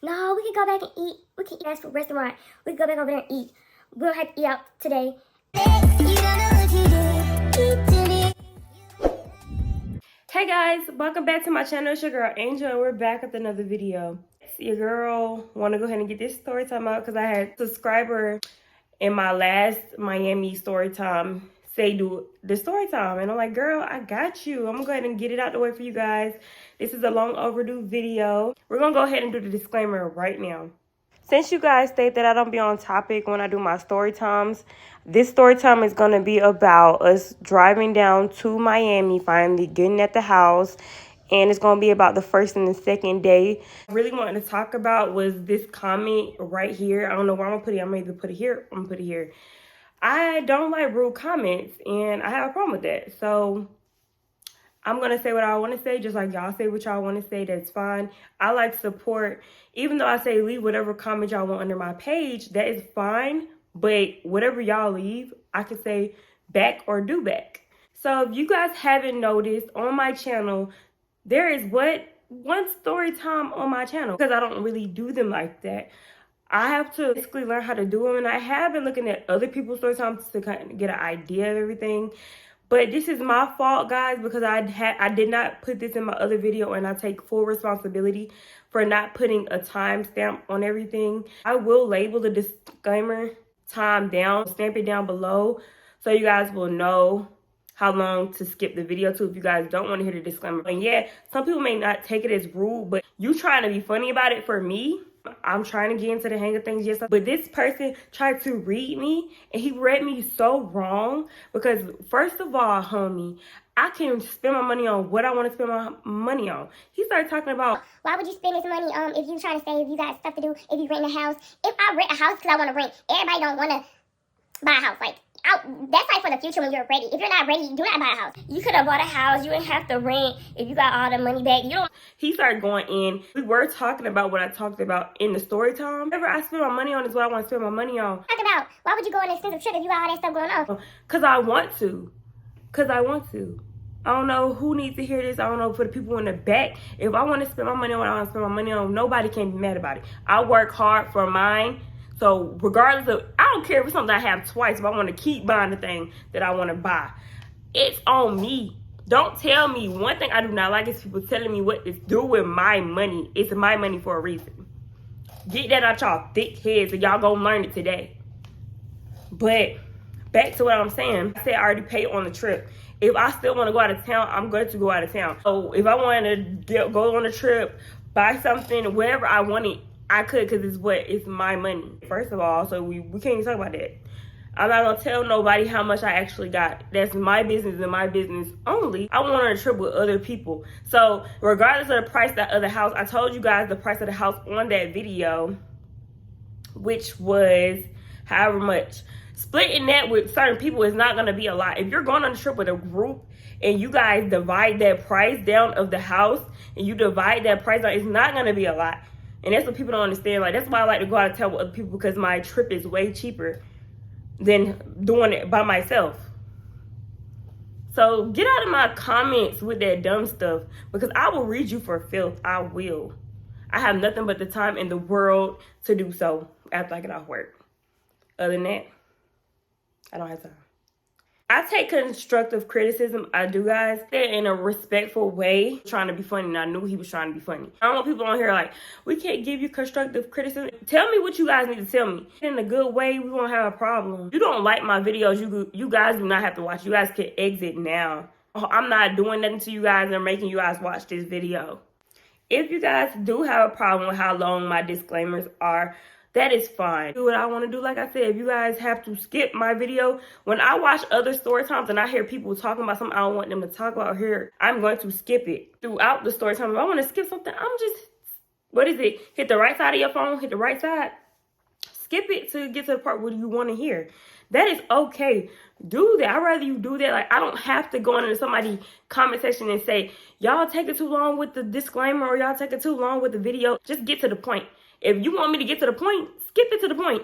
No, we can go back and eat. We can eat at a restaurant. We can go back over there and eat. We'll have to eat out today. Hey guys, welcome back to my channel. It's your girl Angel and we're back with another video. Your girl want to go ahead and get this story time out because I had a subscriber in my last Miami story time say do the story time, and I'm like, girl, I got you. I'm gonna go ahead and get it out the way for you guys. This is a long overdue video. We're gonna go ahead and do the disclaimer right now. Since you guys state that I don't be on topic when I do my story times, this story time is going to be about us driving down to Miami, finally getting at the house, and it's going to be about the first and the second day. I really wanted to talk about was this comment right here. I don't know where I'm going to put it. I'm going to either put it here or I'm going to put it here. I don't like rude comments, and I have a problem with that. So I'm going to say what I want to say, just like y'all say what y'all want to say. That's fine. I like support. Even though I say leave whatever comment y'all want under my page, that is fine. But whatever y'all leave, I can say back or do back. So if you guys haven't noticed, on my channel, there is one story time on my channel, because I don't really do them like that. I have to basically learn how to do them, and I have been looking at other people's story times to kind of get an idea of everything. But this is my fault, guys, because I did not put this in my other video, and I take full responsibility for not putting a timestamp on everything. I will label the disclaimer time down, stamp it down below, so you guys will know how long to skip the video to if you guys don't want to hear the disclaimer. And yeah, some people may not take it as rude, but you trying to be funny about it. For me, I'm trying to get into the hang of things, yes. But this person tried to read me, and he read me so wrong. Because first of all, homie, I can spend my money on what I want to spend my money on. He started talking about, why would you spend this money if you trying to save, you got stuff to do, if you rent a house. If I rent a house because I want to rent, everybody don't want to buy a house. Like, that's like for the future when you're ready. If you're not ready, do not buy a house. You could have bought a house. You didn't have to rent if you got all the money back. You don't. He started going in. We were talking about what I talked about in the story time. Whatever I spend my money on is what I want to spend my money on. Talk about, why would you go on an expensive trip if you got all that stuff going on? Because I want to. Because I want to. I don't know who needs to hear this. I don't know, for the people in the back. If I want to spend my money on what I want to spend my money on, nobody can be mad about it. I work hard for mine. So regardless of, I don't care if it's something I have twice, if I want to keep buying the thing that I want to buy. It's on me. Don't tell me. One thing I do not like is people telling me what to do with my money. It's my money for a reason. Get that out y'all thick heads, and y'all gonna learn it today. But back to what I'm saying. I said I already paid on the trip. If I still want to go out of town, I'm going to go out of town. So if I want to go on a trip, buy something, whatever I wanted, I could, because it's my money. First of all, so we can't even talk about that. I'm not gonna tell nobody how much I actually got. That's my business and my business only. I went on a trip with other people. So regardless of the price of the house, I told you guys the price of the house on that video, which was however much. Splitting that with certain people is not gonna be a lot. If you're going on a trip with a group and you guys divide that price down of the house and you divide that price down, it's not gonna be a lot. And that's what people don't understand. Like, that's why I like to go out and tell with other people, because my trip is way cheaper than doing it by myself. So get out of my comments with that dumb stuff, because I will read you for filth. I will. I have nothing but the time in the world to do so after I get off work. Other than that, I don't have time. I take constructive criticism. I do, guys. They're in a respectful way, trying to be funny, and I knew he was trying to be funny. I don't want people on here like, we can't give you constructive criticism. Tell me what you guys need to tell me. In a good way, we won't have a problem. You don't like my videos, you guys do not have to watch. You guys can exit now. I'm not doing nothing to you guys or making you guys watch this video. If you guys do have a problem with how long my disclaimers are, that is fine. Do what I want to do. Like I said, if you guys have to skip my video, when I watch other story times and I hear people talking about something I don't want them to talk about here, I'm going to skip it throughout the story time. If I want to skip something, I'm just, what is it? Hit the right side of your phone, hit the right side, skip it to get to the part where you want to hear. That is okay. Do that. I'd rather you do that. Like, I don't have to go into somebody's comment section and say, y'all taking too long with the disclaimer, or y'all taking too long with the video. Just get to the point. If you want me to get to the point, skip it to the point.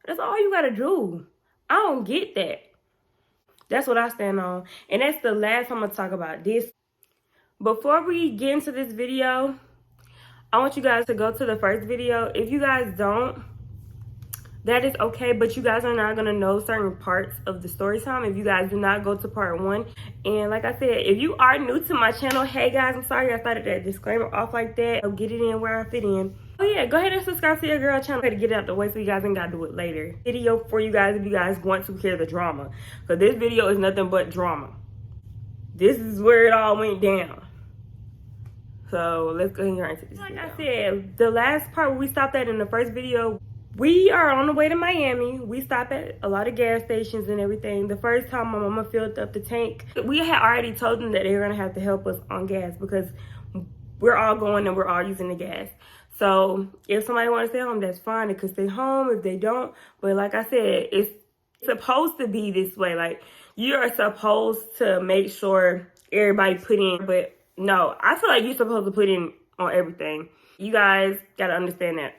That's all you got to do. I don't get that. That's what I stand on. And that's the last time I'm going to talk about this. Before we get into this video, I want you guys to go to the first video. If you guys don't, that is okay, but you guys are not going to know certain parts of the story time if you guys do not go to part 1. And like I said, if you are new to my channel, hey guys, I'm sorry I started that disclaimer off like that. I'll get it in where I fit in. Oh yeah, go ahead and subscribe to your girl channel to get it out the way so you guys ain't got to do it later. Video for you guys if you guys want to hear the drama, because this video is nothing but drama. This is where it all went down. So let's go ahead and get into this video. Like I said, the last part where we stopped at in the first video, we are on the way to Miami. We stop at a lot of gas stations and everything. The first time my mama filled up the tank, we had already told them that they were gonna have to help us on gas because we're all going and we're all using the gas. So if somebody wants to stay home, that's fine. They could stay home if they don't. But like I said, it's supposed to be this way. Like, you are supposed to make sure everybody put in. But no, I feel like you're supposed to put in on everything. You guys gotta understand that.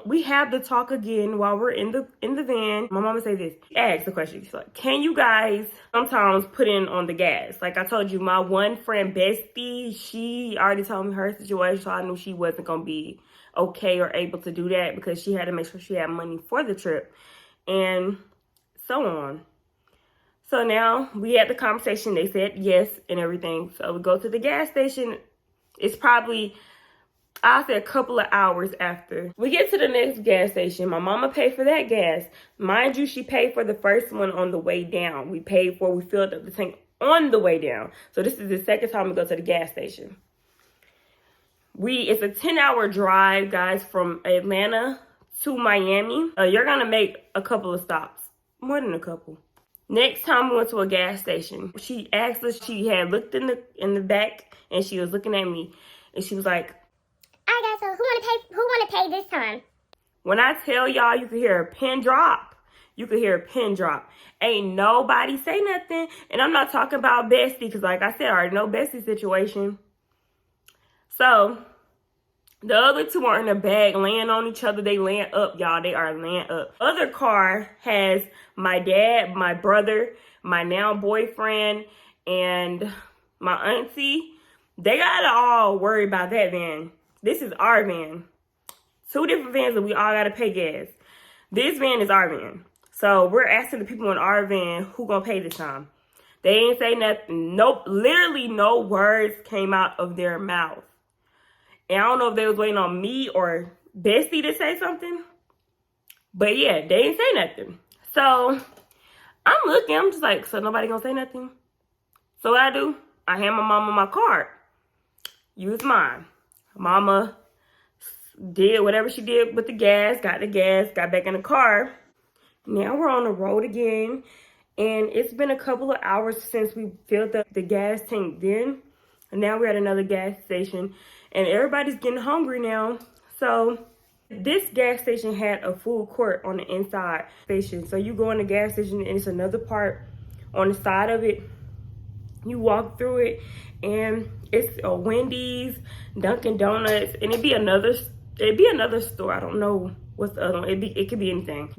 We have the talk again while we're in the van. My mama say this. She asked the question. She's like, can you guys sometimes put in on the gas? Like I told you, my one friend, Bestie, she already told me her situation, so I knew she wasn't going to be okay or able to do that because she had to make sure she had money for the trip and so on. So now we had the conversation. They said yes and everything. So we go to the gas station. It's probably, I'll say, a couple of hours after. We get to the next gas station. My mama paid for that gas. Mind you, she paid for the first one on the way down. We filled up the tank on the way down. So this is the second time we go to the gas station. It's a 10-hour drive, guys, from Atlanta to Miami. You're gonna make a couple of stops. More than a couple. Next time we went to a gas station, she asked us, she had looked in the back and she was looking at me and she was like, All right, guys, so who wanna pay this time? When I tell y'all, you could hear a pin drop. You could hear a pin drop. Ain't nobody say nothing. And I'm not talking about Bestie, because like I said, I already know Bestie's situation. So the other two are in the bag laying on each other. They laying up, y'all. They are laying up. Other car has my dad, my brother, my now boyfriend, and my auntie. They gotta all worry about that van. This is our van. 2 different vans and we all gotta pay gas. This van is our van. So we're asking the people in our van who gonna pay this time. They ain't say nothing. Nope. Literally no words came out of their mouth. And I don't know if they was waiting on me or Bestie to say something. But yeah, they ain't say nothing. So I'm looking. I'm just like, so nobody gonna say nothing? So what I do? I hand my mama my card. Use mine. Mama did whatever she did with the gas, got back in the car. Now we're on the road again. And it's been a couple of hours since we filled up the gas tank then. And now we're at another gas station. And everybody's getting hungry now. So this gas station had a food court on the inside station. So you go in the gas station and it's another part on the side of it. You walk through it and it's a Wendy's, Dunkin' Donuts, and it'd be another store. I don't know what's the other one. It could be anything.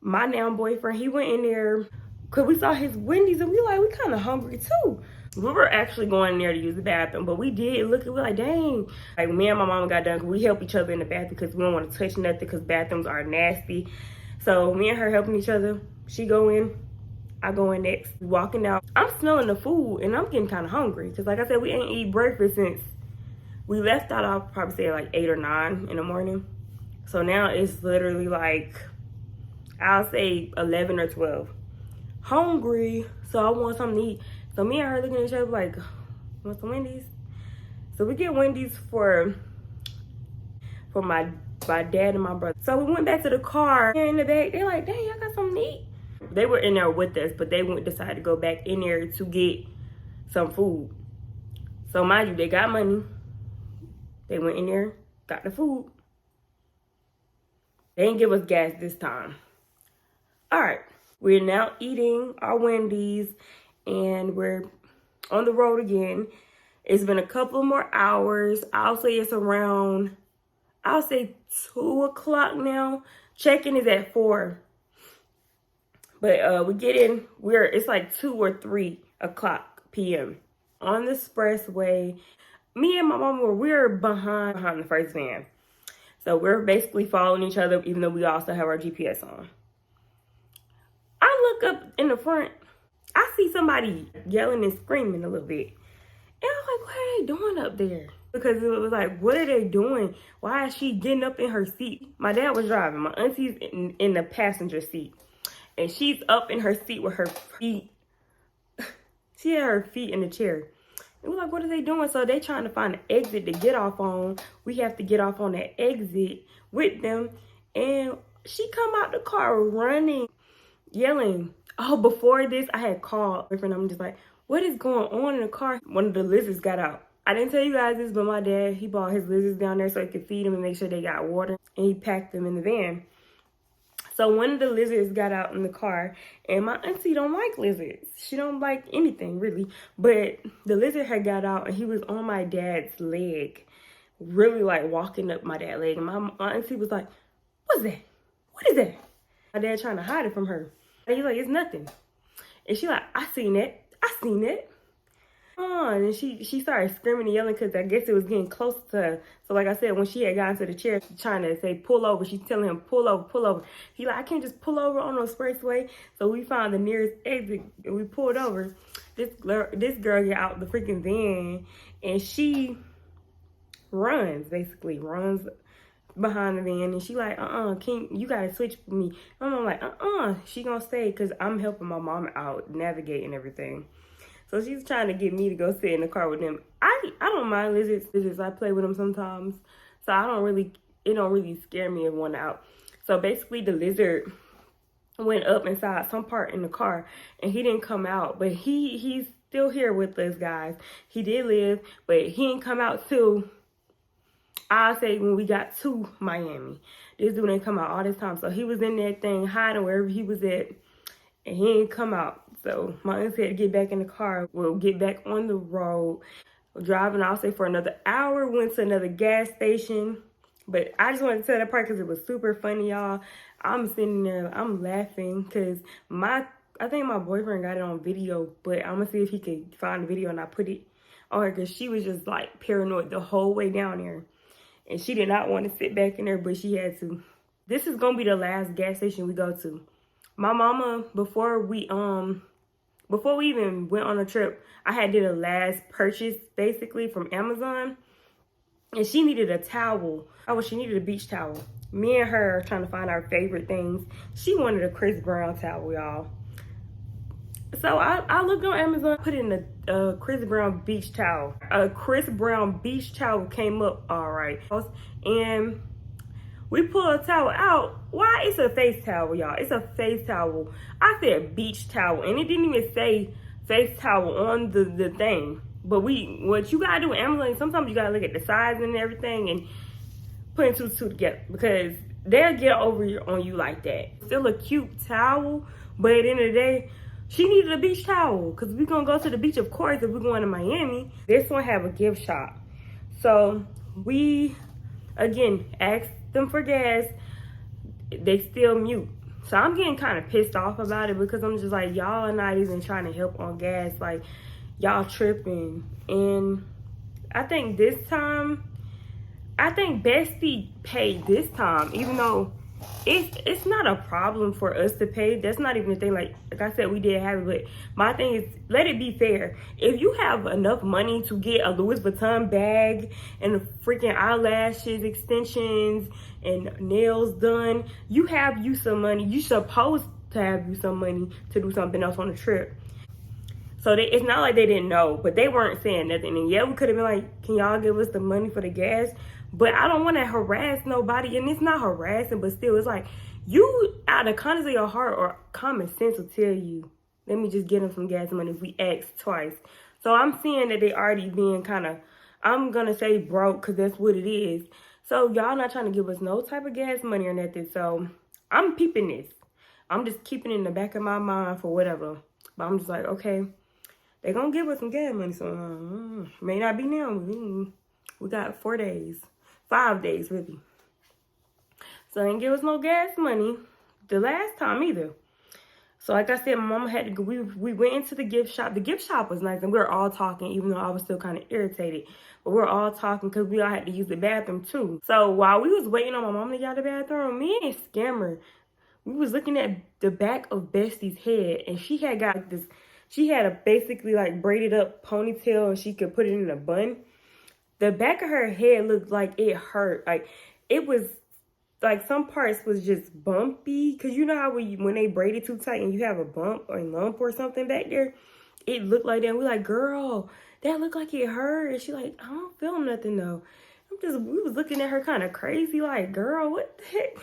My now boyfriend, he went in there because we saw his Wendy's and we kind of hungry too. We were actually going in there to use the bathroom, but we did look and we're like, dang. Like, me and my mama got done, we help each other in the bathroom because we don't want to touch nothing because bathrooms are nasty. So me and her helping each other. She go in, I go in next. We walking out. I'm smelling the food and I'm getting kind of hungry because like I said, we ain't eat breakfast since we left out. I'll probably say like 8 or 9 in the morning. So now it's literally like, I'll say 11 or 12. Hungry, so I want something to eat. So me and her looking at each other like, want some Wendy's? So we get Wendy's for my dad and my brother. So we went back to the car. And in the back, they're like, dang, y'all got something to eat? They were in there with us, but they decided to go back in there to get some food. So mind you, they got money. They went in there, got the food. They didn't give us gas this time. All right, we're now eating our Wendy's and we're on the road again. It's been a couple more hours. I'll say it's around, 2 o'clock now. Check-in is at 4. But we get in, it's like 2 or 3 o'clock p.m. on the expressway. me and my mom we're behind the first van. So we're basically following each other, even though we also have our GPS on. I look up in the front. I see somebody yelling and screaming a little bit. And I'm like, what are they doing up there? Because it was like, what are they doing? Why is she getting up in her seat? My dad was driving. My auntie's in the passenger seat. And she's up in her seat with her feet. She had her feet in the chair. And we're like, what are they doing? So they trying to find an exit to get off on. We have to get off on that exit with them. And she come out the car running, yelling. Oh, before this, I had called my friend. I'm just like, what is going on in the car? One of the lizards got out. I didn't tell you guys this, but my dad, he brought his lizards down there so he could feed them and make sure they got water. And he packed them in the van. So one of the lizards got out in the car, and my auntie don't like lizards. She don't like anything, really. But the lizard had got out, and he was on my dad's leg, really, like, walking up my dad's leg. And my auntie was like, what's that? What is that? My dad trying to hide it from her. And he's like, it's nothing. And she like, I seen it. I seen it. And she started screaming and yelling because I guess it was getting close to her. So like I said, when she had gotten to the chair, she's trying to say pull over. She's telling him pull over, pull over. He like, I can't just pull over on the expressway. So we found the nearest exit and we pulled over. This girl get out the freaking van and she runs behind the van, and she like, you gotta switch with me. And I'm like, she gonna stay because I'm helping my mom out navigating everything. So she's trying to get me to go sit in the car with them. I don't mind lizards. I play with them sometimes. So it don't really scare me if one out. So basically the lizard went up inside some part in the car and he didn't come out. But he's still here with us, guys. He did live, but he didn't come out till, I'll say, when we got to Miami. This dude didn't come out all this time. So he was in that thing hiding wherever he was at, and he didn't come out. So my aunt had to get back in the car. We'll get back on the road. Driving, I'll say, for another hour. Went to another gas station. But I just wanted to tell that part because it was super funny, y'all. I'm sitting there, I'm laughing because I think my boyfriend got it on video. But I'm going to see if he could find the video and I put it on her because she was just like paranoid the whole way down there. And she did not want to sit back in there, but she had to. This is going to be the last gas station we go to. My mama, before we even went on a trip, I had did a last purchase basically from Amazon, and she needed a towel. She needed a beach towel. Me and her are trying to find our favorite things. She wanted a Chris Brown towel, y'all. So I looked on Amazon, put in a Chris Brown beach towel. A Chris Brown beach towel came up all right, and we pull a towel out. Why? It's a face towel, y'all. It's a face towel. I said beach towel, and it didn't even say face towel on the thing. But what you gotta do with Amazon, sometimes you gotta look at the size and everything and putting two together because they'll get over on you like that. Still a cute towel, but at the end of the day, she needed a beach towel because we're gonna go to the beach, of course, if we're going to Miami. This one have a gift shop. So we, again, asked them for gas. They still mute. So I'm getting kind of pissed off about it because I'm just like, y'all are not even trying to help on gas. Like, y'all tripping. And I think Bestie paid this time, even though it's not a problem for us to pay. That's not even a thing. Like I said, we did have it, but my thing is, let it be fair. If you have enough money to get a Louis Vuitton bag and the freaking eyelashes, extensions, and nails done, you have you some money. You supposed to have you some money to do something else on the trip. So it's not like they didn't know, but they weren't saying nothing. And yeah, we could have been like, can y'all give us the money for the gas? But I don't want to harass nobody. And it's not harassing, but still, it's like, you, out of kindness of your heart or common sense, will tell you, let me just get them some gas money if we ask twice. So I'm seeing that they already being kind of, I'm going to say broke because that's what it is. So y'all not trying to give us no type of gas money or nothing. So I'm peeping this. I'm just keeping it in the back of my mind for whatever. But I'm just like, okay, they're going to give us some gas money. So may not be now. We got 4 days. 5 days, really. So they didn't give us no gas money the last time either. So like I said, my mama had to go. We went into the gift shop. The gift shop was nice, and we were all talking, even though I was still kind of irritated. But we were all talking because we all had to use the bathroom too. So while we was waiting on my mom to get out of the bathroom, me and Scammer, we was looking at the back of Bestie's head, and she had got this. She had a basically like braided up ponytail, and she could put it in a bun. The back of her head looked like it hurt. Like it was. Like some parts was just bumpy, because you know how when they braid it too tight and you have a bump or a lump or something back there, it looked like that. And we like, girl, that looked like it hurt. And she like, I don't feel nothing though. We was looking at her kind of crazy, like, girl, what the heck?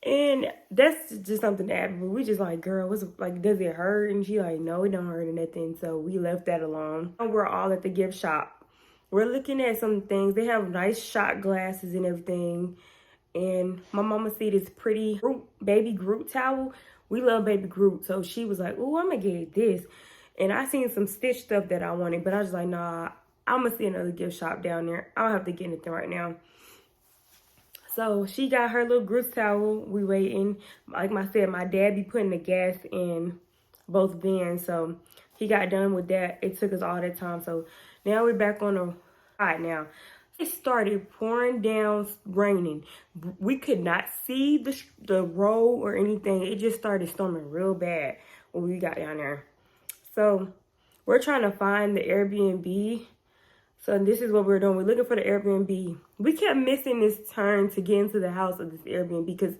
And that's just something that happened. But we just like, girl, what's like, does it hurt? And she like, no, it don't hurt or nothing. So we left that alone. We're all at the gift shop. We're looking at some things. They have nice shot glasses and everything. And my mama see this pretty baby Groot towel. We love baby Groot. So she was like, oh, I'm going to get this. And I seen some Stitch stuff that I wanted. But I was like, nah, I'm going to see another gift shop down there. I don't have to get anything right now. So she got her little Groot towel. We waiting. Like I said, my dad be putting the gas in both vans. So he got done with that. It took us all that time. So now we're back on the ride now. It started pouring down, raining. We could not see the road or anything. It just started storming real bad when we got down there. So we're trying to find the Airbnb. So this is what we're doing. We're looking for the Airbnb. We kept missing this turn to get into the house of this Airbnb because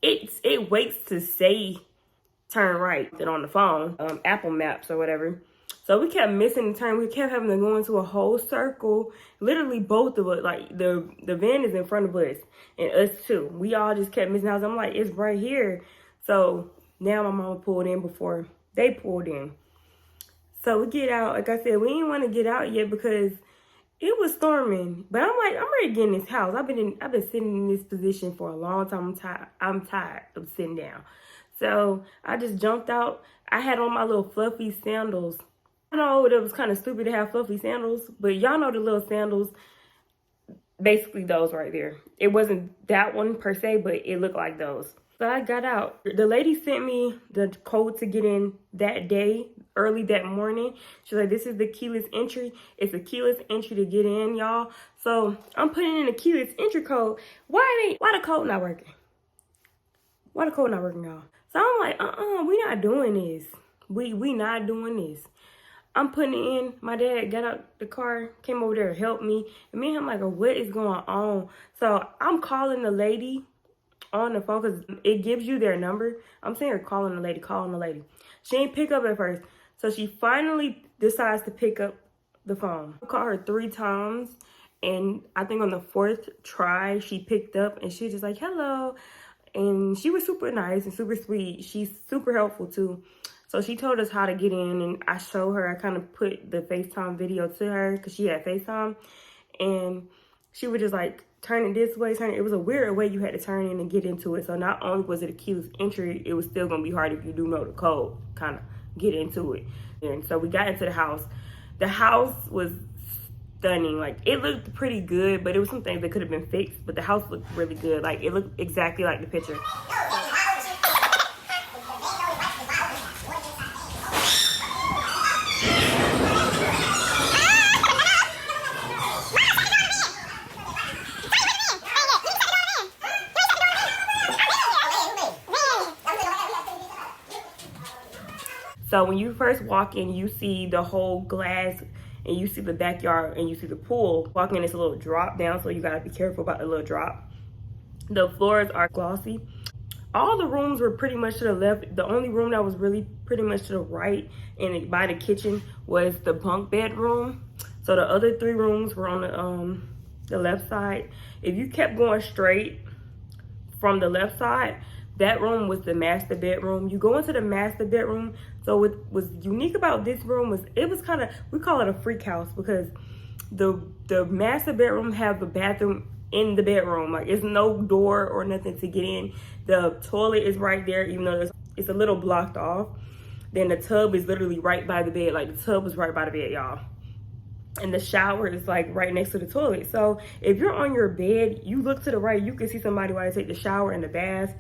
it waits to say turn right on the phone, Apple Maps or whatever. So we kept missing the turn. We kept having to go into a whole circle. Literally both of us, like the van is in front of us and us too. We all just kept missing. I'm like, it's right here. So now my mama pulled in before they pulled in. So we get out. Like I said, we didn't want to get out yet because it was storming. But I'm like, I'm ready to get in this house. I've been sitting in this position for a long time. I'm tired of sitting down. So I just jumped out. I had on my little fluffy sandals. I know it was kind of stupid to have fluffy sandals, but y'all know the little sandals, basically those right there. It wasn't that one per se, but it looked like those. So I got out. The lady sent me the code to get in that day, early that morning. She's like, this is the keyless entry. It's a keyless entry to get in, y'all. So I'm putting in a keyless entry code. Why the code not working? Why the code not working, y'all? So I'm like, we not doing this. We not doing this. I'm putting it in. My dad got out the car, came over there to help me. And me and him like, what is going on? So I'm calling the lady on the phone because it gives you their number. I'm saying her calling the lady. She ain't pick up at first. So she finally decides to pick up the phone. I called her 3 times. And I think on the 4th try, she picked up and she was just like, hello. And she was super nice and super sweet. She's super helpful too. So she told us how to get in, and I showed her. I kind of put the FaceTime video to her because she had FaceTime. And she was just like, turn it this way, turn it. It was a weird way you had to turn in and get into it. So not only was it a keyless entry, it was still going to be hard if you do know the code, kind of get into it. And so we got into the house. The house was stunning. Like, it looked pretty good, but it was some things that could have been fixed. But the house looked really good. Like, it looked exactly like the picture. So when you first walk in, you see the whole glass and you see the backyard and you see the pool. Walking in, it's a little drop down, so you gotta be careful about the little drop. The floors are glossy. All the rooms were pretty much to the left. The only room that was really pretty much to the right and by the kitchen was the bunk bedroom. So the other 3 rooms were on the left side. If you kept going straight from the left side, that room was the master bedroom. You go into the master bedroom. So what was unique about this room was it was kind of, we call it a freak house because the master bedroom have a bathroom in the bedroom. Like, it's no door or nothing to get in. The toilet is right there, even though it's a little blocked off. Then the tub is literally right by the bed. Like, the tub was right by the bed, y'all. And the shower is like right next to the toilet. So if you're on your bed, you look to the right, you can see somebody while they take the shower in the bath.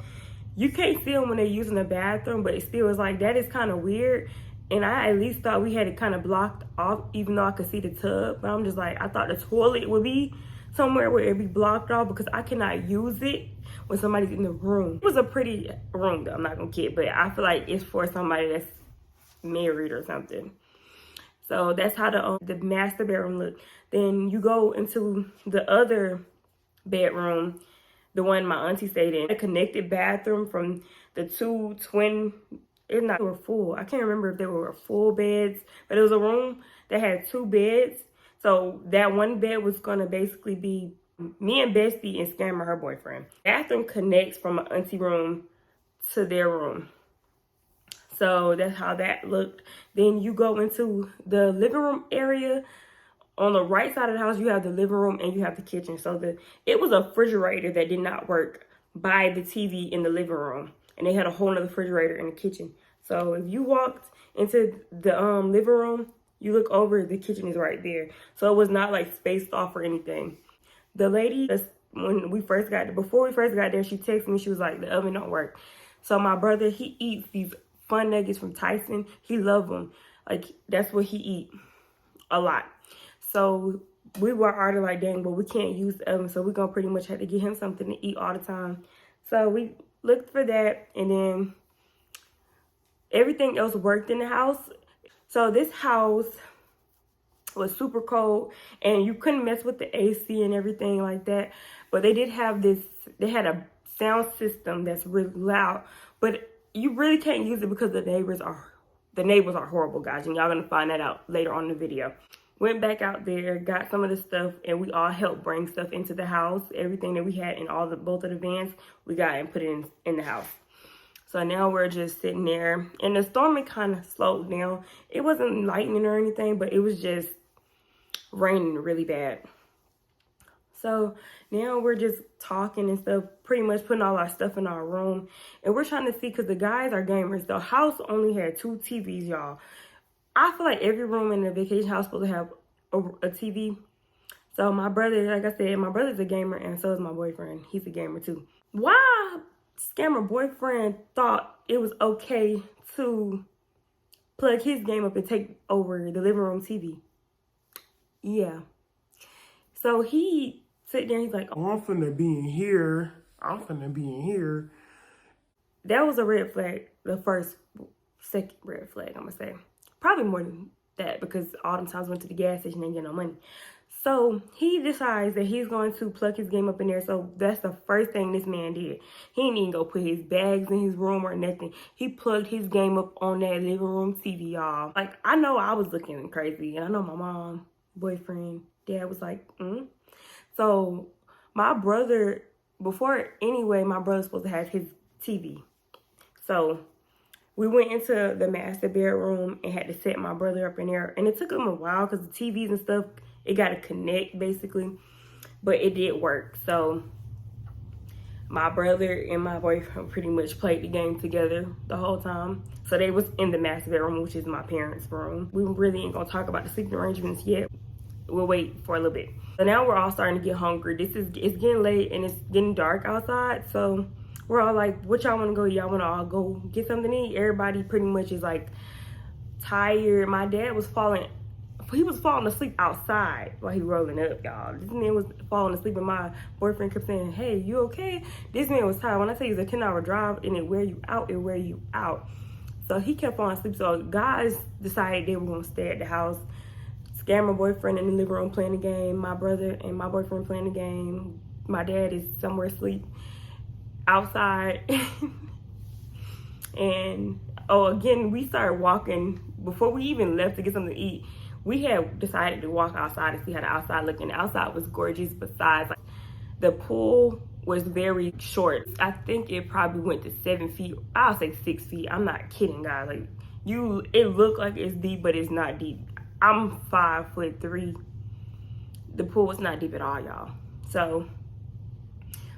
you can't see them when they're using the bathroom, but it still is like, that is kind of weird. And I at least thought we had it kind of blocked off, even though I could see the tub. But I'm just like, I thought the toilet would be somewhere where it'd be blocked off, because I cannot use it when somebody's in the room. It was a pretty room though, I'm not gonna kid, but I feel like it's for somebody that's married or something. So that's how the master bedroom looked. Then you go into the other bedroom, the one my auntie stayed in, a connected bathroom from the two twin, they were full. I can't remember if they were full beds, but it was a room that had 2 beds. So that one bed was gonna basically be me and Bestie and Scammer, her boyfriend. Bathroom connects from an auntie room to their room. So that's how that looked. Then you go into the living room area. On the right side of the house, you have the living room and you have the kitchen. So it was a refrigerator that did not work by the TV in the living room. And they had a whole nother refrigerator in the kitchen. So if you walked into the living room, you look over, the kitchen is right there. So it was not like spaced off or anything. The lady, before we first got there, she texted me, she was like, the oven don't work. So my brother, he eats these fun nuggets from Tyson. He loves them. Like, that's what he eat a lot. So we were already like, dang, but we can't use the oven. So we're going to pretty much have to get him something to eat all the time. So we looked for that. And then everything else worked in the house. So this house was super cold. And you couldn't mess with the AC and everything like that. But they did have they had a sound system that's really loud. But you really can't use it because the neighbors are horrible, guys. And y'all going to find that out later on in the video. Went back out there, got some of the stuff, and we all helped bring stuff into the house. Everything that we had in both of the vans, we got and put it in the house. So now we're just sitting there, and the storm kind of slowed down. It wasn't lightning or anything, but it was just raining really bad. So now we're just talking and stuff, pretty much putting all our stuff in our room. And we're trying to see, because the guys are gamers. The house only had 2 TVs, y'all. I feel like every room in the vacation house supposed to have a TV. So my brother, like I said, my brother's a gamer, and so is my boyfriend. He's a gamer too. Why Scammer boyfriend thought it was okay to plug his game up and take over the living room TV? Yeah. So he sit there and he's like, oh, I'm finna be in here. I'm finna be in here. That was a red flag. The second red flag, I'm gonna say. Probably more than that, because all them times I went to the gas station and get no money. So he decides that he's going to plug his game up in there. So that's the first thing this man did. He didn't even go put his bags in his room or nothing. He plugged his game up on that living room TV, y'all. Like, I know I was looking crazy, and I know my mom, boyfriend, dad was like, So my brother, my brother's supposed to have his TV. So we went into the master bedroom and had to set my brother up in there. And it took him a while because the TVs and stuff, it got to connect basically. But it did work. So my brother and my boyfriend pretty much played the game together the whole time. So they was in the master bedroom, which is my parents' room. We really ain't going to talk about the sleeping arrangements yet. We'll wait for a little bit. So now we're all starting to get hungry. It's getting late and it's getting dark outside. So we're all like, what y'all want to go? Y'all want to all go get something to eat? Everybody pretty much is like tired. My dad was falling asleep outside while he rolling up, y'all. This man was falling asleep and my boyfriend kept saying, hey, you okay? This man was tired. When I tell you it's a 10-hour drive and it wear you out. So he kept falling asleep. So guys decided they were going to stay at the house. Scammer boyfriend in the living room playing the game. My brother and my boyfriend playing the game. My dad is somewhere asleep outside. And again, we started walking before we even left to get something to eat. We had decided to walk outside and see how the outside looked, and the outside was gorgeous. Besides, like, the pool was very short. I think it probably went to 7 feet. I'll say 6 feet. I'm not kidding, guys. Like, it looked like it's deep, but it's not deep. I'm 5'3". The pool was not deep at all, y'all. So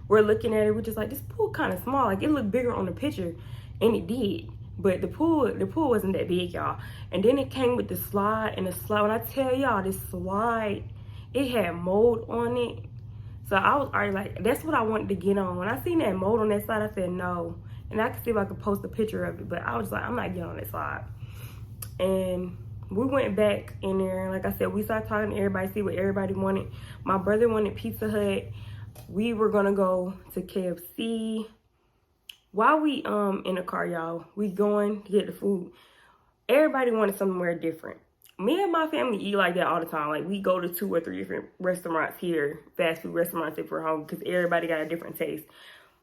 we're looking at it. We're just like, this pool kind of small. Like, it looked bigger on the picture, and it did. But the pool wasn't that big, y'all. And then it came with the slide, and the slide, when I tell y'all, this slide, it had mold on it. So I was already like, that's what I wanted to get on. When I seen that mold on that slide, I said no. And I could see if I could post a picture of it, but I was like, I'm not getting on that slide. And we went back in there, and like I said, we started talking to everybody, see what everybody wanted. My brother wanted Pizza Hut. We were gonna go to KFC. While we in the car, y'all, we going to get the food. Everybody wanted somewhere different. Me and my family eat like that all the time. Like, we go to 2 or 3 different restaurants here, fast food restaurants if we're home, because everybody got a different taste.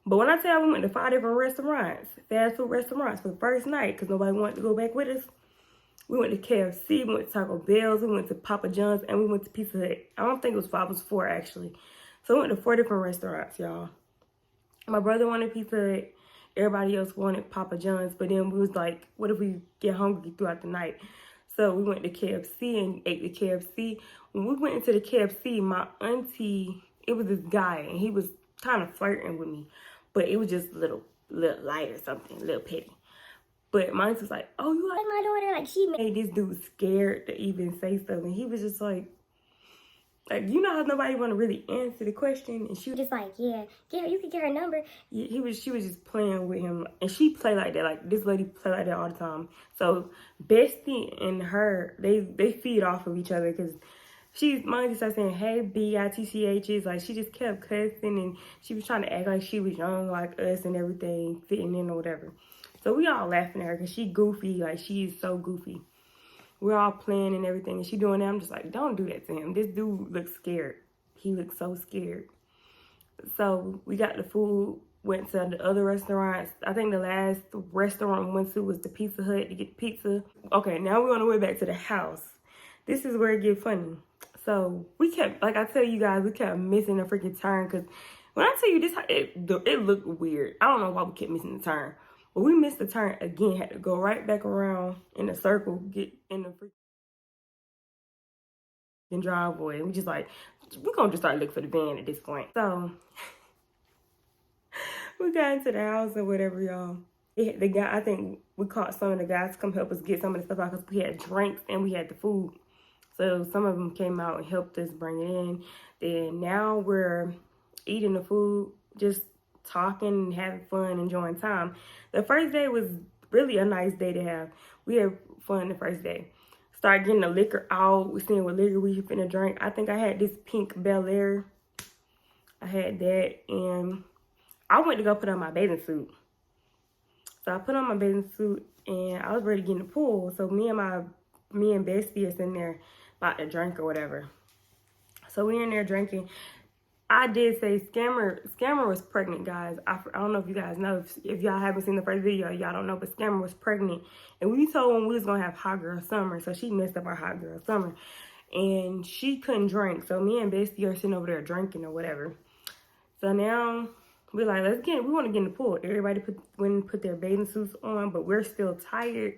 But when I tell you we went to 5 different restaurants, fast food restaurants for the first night, because nobody wanted to go back with us, we went to KFC, we went to Taco Bell's, we went to Papa John's, and we went to Pizza Hut. I don't think it was 5, it was 4 actually. So we went to 4 different restaurants, y'all. My brother wanted Pizza Hut. Everybody else wanted Papa John's, but then we was like, what if we get hungry throughout the night? So we went to KFC and ate the KFC. When we went into the KFC, my auntie, it was this guy, and he was kind of flirting with me, but it was just a little light or something, a little petty. But my auntie was like, oh, you like my daughter? Like, she made this dude scared to even say something. He was just like, you know how nobody want to really answer the question, and she was just like, yeah, you can get her number. Yeah, she was just playing with him, and she play like that. Like, this lady play like that all the time. So Bestie and her, they feed off of each other, because my auntie started saying, hey, bitches. Like, she just kept cussing, and she was trying to act like she was young like us and everything, fitting in or whatever. So we all laughing at her, because she goofy. Like, she is so goofy. We're all playing and everything, and she doing that. I'm just like, don't do that to him. This dude looks scared. He looks so scared. So we got the food, went to the other restaurants. I think the last restaurant we went to was the Pizza Hut to get pizza. Okay, now we're on the way back to the house. This is where it gets funny. So we kept, like I tell you guys, we kept missing the freaking turn, because when I tell you this, it looked weird. I don't know why we kept missing the turn. But we missed the turn again, had to go right back around in a circle, get in the freaking driveway. And we just like, we're going to just start looking for the van at this point. So we got into the house or whatever, y'all. The guy, I think we caught some of the guys to come help us get some of the stuff out, because we had drinks and we had the food. So some of them came out and helped us bring it in. Then now we're eating the food, just talking and having fun, enjoying time. The first day was really a nice day to have. We had fun the first day. Started getting the liquor out. We seeing what liquor we finna drink. I think I had this pink Bel Air. I had that, and I went to go put on my bathing suit. So I put on my bathing suit, and I was ready to get in the pool. So me and Bestie is in there about to drink or whatever. So we in there drinking. I did say Scammer was pregnant, guys. I don't know if you guys know. If y'all haven't seen the first video, y'all don't know, but Scammer was pregnant. And we told him we was going to have hot girl summer. So she messed up our hot girl summer. And she couldn't drink. So me and Bestie are sitting over there drinking or whatever. So now we're like, we want to get in the pool. Everybody went and put their bathing suits on, but we're still tired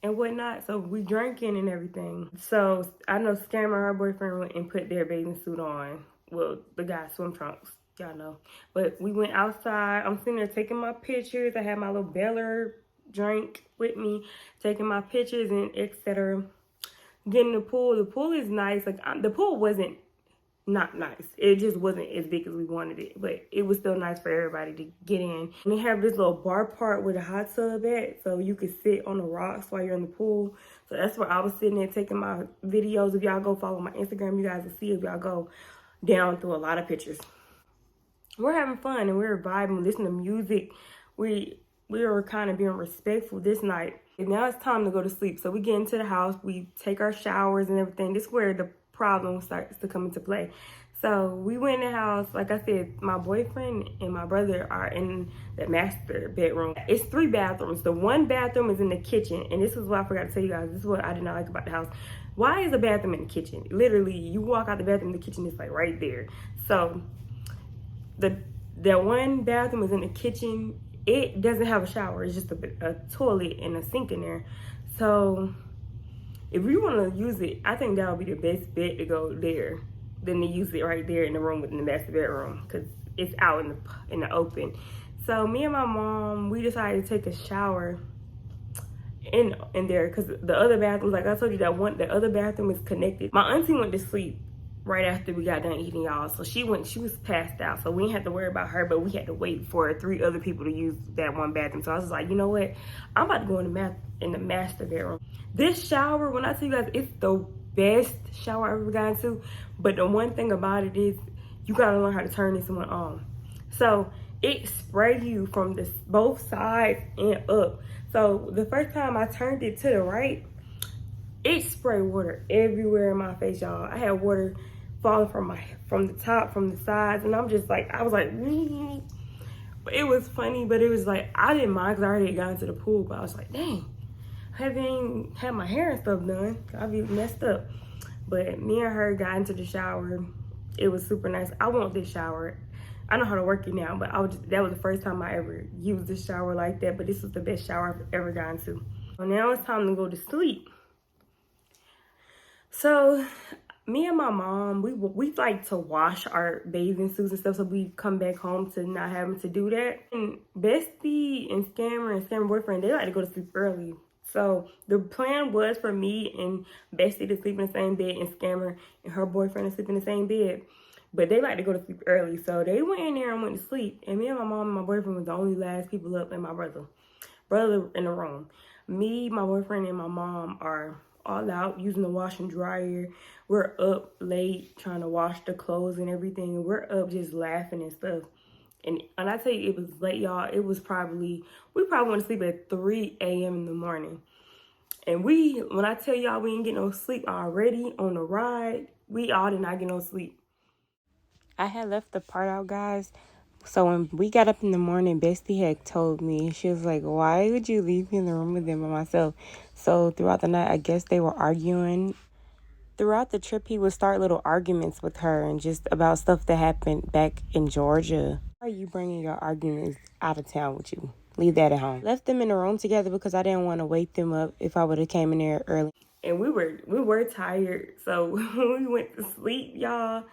and whatnot. So we drinking and everything. So I know Scammer, her boyfriend, went and put their bathing suit on. Well, the guy's swim trunks, y'all know. But we went outside. I'm sitting there taking my pictures. I had my little Beller drink with me, taking my pictures and etc. Getting the pool. The pool is nice. Like, the pool wasn't not nice. It just wasn't as big as we wanted it. But it was still nice for everybody to get in. And they have this little bar part with a hot tub at, so you could sit on the rocks while you're in the pool. So that's where I was sitting there taking my videos. If y'all go follow my Instagram, you guys will see if y'all go down through a lot of pictures. We're having fun and we're vibing, listening to music. We were kind of being respectful this night. And now it's time to go to sleep. So we get into the house, we take our showers and everything. This is where the problem starts to come into play. So we went in the house. Like I said, my boyfriend and my brother are in the master bedroom. It's 3 bathrooms. The one bathroom is in the kitchen. And this is what I forgot to tell you guys. This is what I did not like about the house. Why is a bathroom in the kitchen? Literally, you walk out the bathroom, the kitchen is like right there. So the one bathroom is in the kitchen. It doesn't have a shower. It's just a toilet and a sink in there. So if you want to use it, I think that would be the best bet to go there than to use it right there in the room within the master bedroom, because it's out in the open. So me and my mom, we decided to take a shower in there, because the other bathroom, like I told you, the other bathroom is connected. My auntie went to sleep right after we got done eating, y'all. So she was passed out. So we didn't have to worry about her, but we had to wait for 3 other people to use that one bathroom. So I was like, you know what? I'm about to go in the master bedroom. This shower, when I tell you guys, it's the best shower I've ever gotten to. But the one thing about it is you gotta learn how to turn this one on. So it sprays you from both sides and up. So the first time I turned it to the right, it sprayed water everywhere in my face, y'all. I had water falling from the top, from the sides, and I'm just like, I was like, but it was funny, but it was like, I didn't mind because I already got into the pool, but I was like, dang, I haven't had my hair and stuff done. I'd be messed up. But me and her got into the shower. It was super nice. I want this shower. I know how to work it now, but that was the first time I ever used this shower like that, but this was the best shower I've ever gotten to. So now it's time to go to sleep. So me and my mom, we like to wash our bathing suits and stuff, so we come back home to not having to do that. And Bestie and Scammer boyfriend, they like to go to sleep early. So the plan was for me and Bestie to sleep in the same bed and Scammer and her boyfriend to sleep in the same bed. But they like to go to sleep early. So they went in there and went to sleep. And me and my mom and my boyfriend was the only last people up, and my brother in the room. Me, my boyfriend, and my mom are all out using the wash and dryer. We're up late trying to wash the clothes and everything. We're up just laughing and stuff. And I tell you, it was late, y'all. We probably went to sleep at 3 a.m. in the morning. And when I tell y'all we didn't get no sleep already on the ride, we all did not get no sleep. I had left the part out, guys. So when we got up in the morning, Bestie had told me, she was like, why would you leave me in the room with them by myself? So throughout the night, I guess they were arguing. Throughout the trip, he would start little arguments with her and just about stuff that happened back in Georgia. Why are you bringing your arguments out of town with you? Leave that at home. Left them in the room together because I didn't want to wake them up if I would have came in there early. And we were tired. So when we went to sleep, y'all,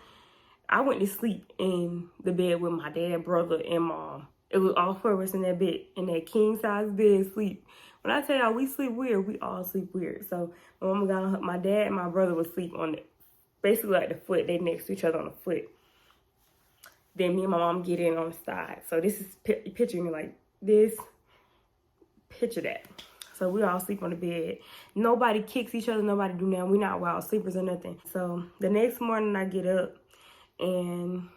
I went to sleep in the bed with my dad, brother, and mom. It was all 4 of us in that bed, in that king-size bed, sleep. When I tell y'all we sleep weird, we all sleep weird. So my mama got on her, my dad and my brother would sleep on basically like the foot. They next to each other on the foot. Then me and my mom get in on the side. So this is picturing me like this. Picture that. So we all sleep on the bed. Nobody kicks each other. Nobody do nothing. We not wild sleepers or nothing. So the next morning I get up. And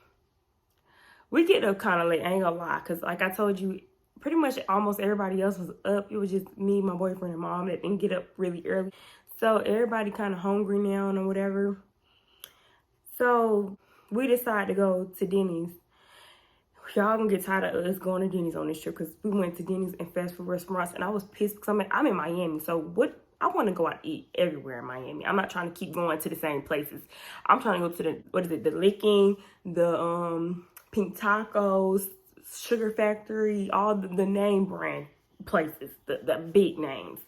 we get up kind of late, I ain't gonna lie, because like I told you, pretty much almost everybody else was up. It was just me, my boyfriend, and mom that didn't get up really early. So everybody kind of hungry now and whatever. So we decided to go to Denny's. Y'all gonna get tired of us going to Denny's on this trip, because we went to Denny's and fast food restaurants, and I was pissed because I'm in Miami. So I want to go out and eat everywhere in Miami. I'm not trying to keep going to the same places. I'm trying to go to the Licking, the Pink Tacos, Sugar Factory, all the name brand places, the big names.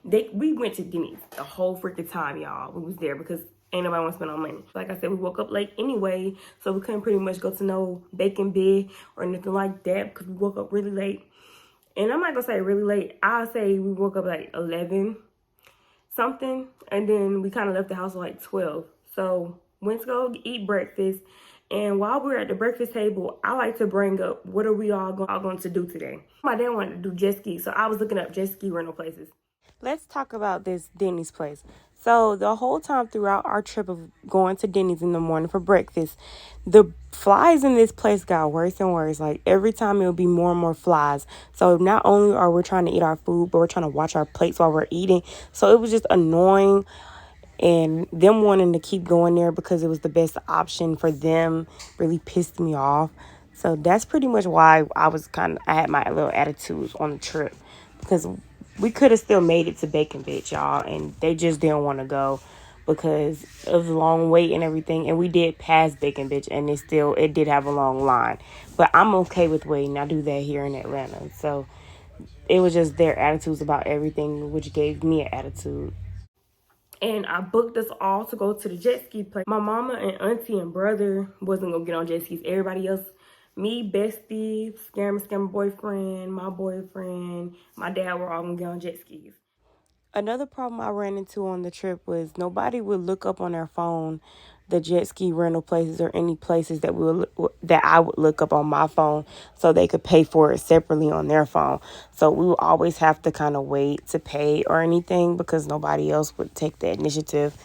We went to Denny's the whole freaking time, y'all. We was there because ain't nobody want to spend no money. Like I said, we woke up late anyway, so we couldn't pretty much go to no bacon bed or anything like that because we woke up really late. And I'm not gonna say really late. I'll say we woke up like 11 something, and then we kind of left the house at like 12. So went to go eat breakfast. And while we were at the breakfast table, I like to bring up, what are we all going to do today? My dad wanted to do jet ski, so I was looking up jet ski rental places. Let's talk about this Denny's place. So the whole time throughout our trip of going to Denny's in the morning for breakfast, the flies in this place got worse and worse. Like every time it would be more and more flies. So not only are we trying to eat our food, but we're trying to watch our plates while we're eating. So it was just annoying. And them wanting to keep going there because it was the best option for them really pissed me off. So that's pretty much why I had my little attitude on the trip, because we could have still made it to Bacon Bitch, y'all, and they just didn't want to go because of the long wait and everything. And we did pass Bacon Bitch, and it did have a long line. But I'm okay with waiting. I do that here in Atlanta. So it was just their attitudes about everything, which gave me an attitude. And I booked us all to go to the jet ski place. My mama and auntie and brother wasn't gonna get on jet skis. Everybody else, me, Bestie, Scammer boyfriend, my dad, were all gonna get on jet skis. Another problem I ran into on the trip was nobody would look up on their phone the jet ski rental places or any places that I would look up on my phone so they could pay for it separately on their phone. So we would always have to kind of wait to pay or anything because nobody else would take the initiative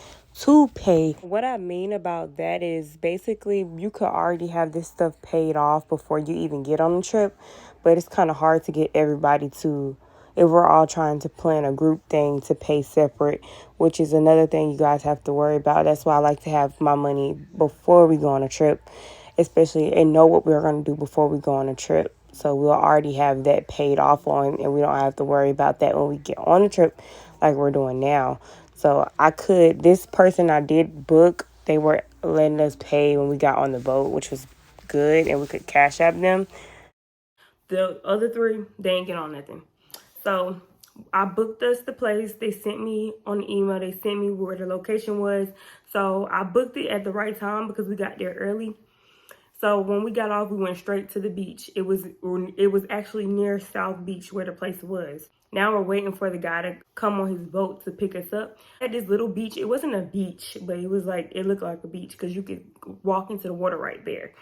to pay. What I mean about that is basically you could already have this stuff paid off before you even get on the trip, but it's kind of hard to get everybody to, if we're all trying to plan a group thing, to pay separate, which is another thing you guys have to worry about. That's why I like to have my money before we go on a trip, especially, and know what we're going to do before we go on a trip. So we'll already have that paid off on, and we don't have to worry about that when we get on the trip like we're doing now. So this person I did book, they were letting us pay when we got on the boat, which was good, and we could cash app them. The other three, they ain't get on nothing. So I booked us the place. They sent me on the email. They sent me where the location was. So I booked it at the right time because we got there early. So when we got off, we went straight to the beach. It was actually near South Beach where the place was. Now we're waiting for the guy to come on his boat to pick us up. At this little beach, it wasn't a beach, but it looked like a beach because you could walk into the water right there.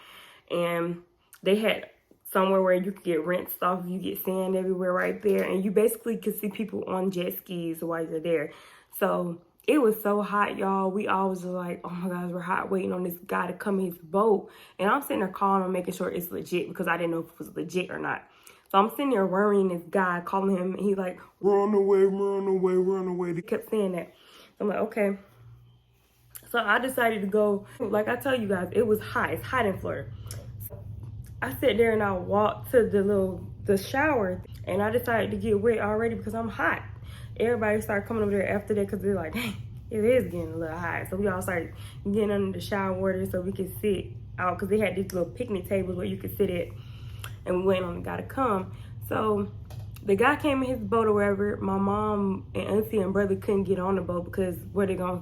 And they had somewhere where you could get rinsed off. You get sand everywhere right there. And you basically could see people on jet skis while you're there. So it was so hot, y'all. We always were like, oh my gosh, we're hot waiting on this guy to come in his boat. And I'm sitting there calling him, making sure it's legit because I didn't know if it was legit or not. So I'm sitting there worrying this guy, calling him, and he's like, we're on the way, we're on the way, we're on the way. He kept saying that. I'm like, okay. So I decided to go. Like I tell you guys, it was hot. It's hot in Florida. I sat there and I walked to the shower, and I decided to get wet already because I'm hot. Everybody started coming over there after that because they're like, dang, it is getting a little hot. So we all started getting under the shower water so we could sit out because they had these little picnic tables where you could sit at, and we waited on the guy to come. So the guy came in his boat or wherever. My mom and auntie and brother couldn't get on the boat because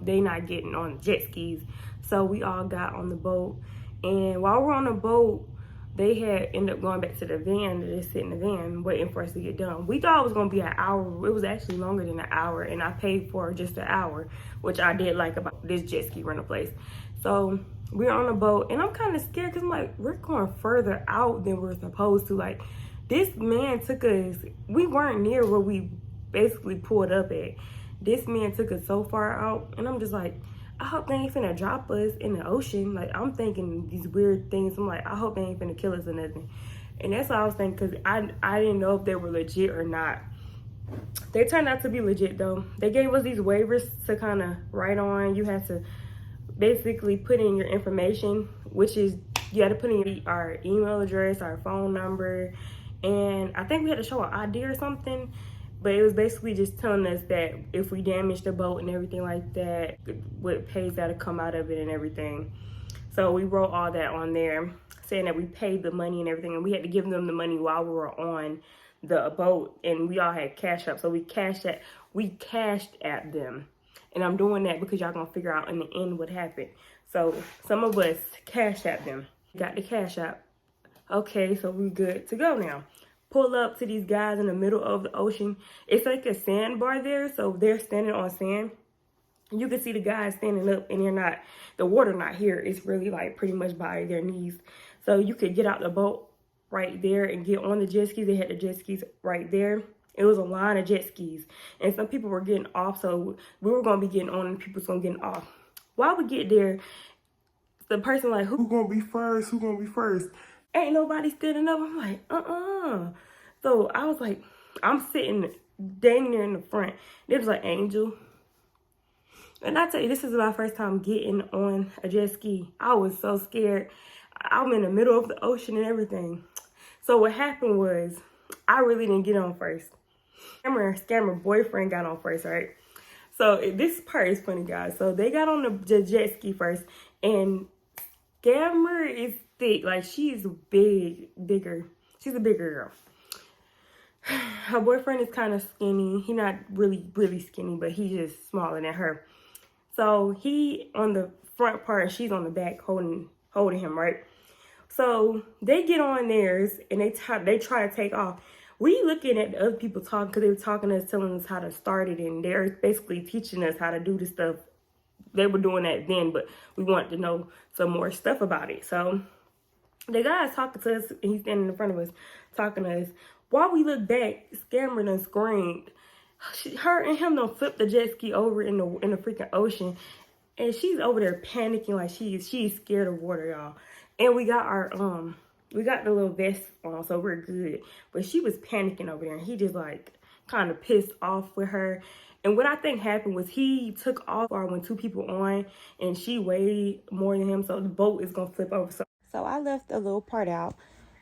they not getting on jet skis. So we all got on the boat, and while we're on the boat, they had ended up going back to the van to just sit in the van waiting for us to get done. We thought it was going to be an hour. It was actually longer than an hour, and I paid for just an hour, which I did like about this jet ski rental place. So we're on the boat, and I'm kind of scared because I'm like, we're going further out than we're supposed to. Like, this man took us, we weren't near where we basically pulled up at. This man took us so far out, and I'm just like, I hope they ain't finna drop us in the ocean. Like, I'm thinking these weird things. I'm like, I hope they ain't finna kill us or nothing. And that's what I was thinking because I didn't know if they were legit or not. They turned out to be legit though. They gave us these waivers to kind of write on. You have to basically put in your information, which is you had to put in our email address, our phone number, and I think we had to show an ID or something. But it was basically just telling us that if we damage the boat and everything like that, what pays that to come out of it and everything. So we wrote all that on there, saying that we paid the money and everything, and we had to give them the money while we were on the boat, and we all had cash up. So we cashed at them. And I'm doing that because y'all gonna figure out in the end what happened. So some of us cashed at them, got the cash out. Okay, so we're good to go now. Pull up to these guys in the middle of the ocean. It's like a sandbar there, so they're standing on sand. You can see the guys standing up, and the water not here. It's really like pretty much by their knees. So you could get out the boat right there and get on the jet skis. They had the jet skis right there. It was a line of jet skis, and some people were getting off, so we were gonna be getting on, and people was gonna get off. While we get there, the person like, who gonna be first? Who gonna be first? Ain't nobody standing up. I'm like, So I was like, I'm sitting dang near in the front. There was like Angel. And I tell you, this is my first time getting on a jet ski. I was so scared. I'm in the middle of the ocean and everything. So what happened was, I really didn't get on first. Scammer boyfriend got on first, right? So this part is funny, guys. So they got on the jet ski first, and Scammer is thick. Like, she's bigger. She's a bigger girl. Her boyfriend is kind of skinny. He not really skinny, but he's just smaller than her. So he on the front part, and she's on the back holding him, right? So they get on theirs, and they try to take off. we looking at the other people talking because they were talking to us, telling us how to start it, and they're basically teaching us how to do the stuff. They were doing that then, but we wanted to know some more stuff about it. So the guy's talking to us, and he's standing in front of us, talking to us. While we look back, Scammer done screamed. Her and him done flipped the jet ski over in the freaking ocean, and she's over there panicking like she's scared of water, y'all. And we got the little vest on, so we're good. But she was panicking over there, and he just like kind of pissed off with her. And what I think happened was he took off when two people on, and she weighed more than him, so the boat is gonna flip over. So I left a little part out.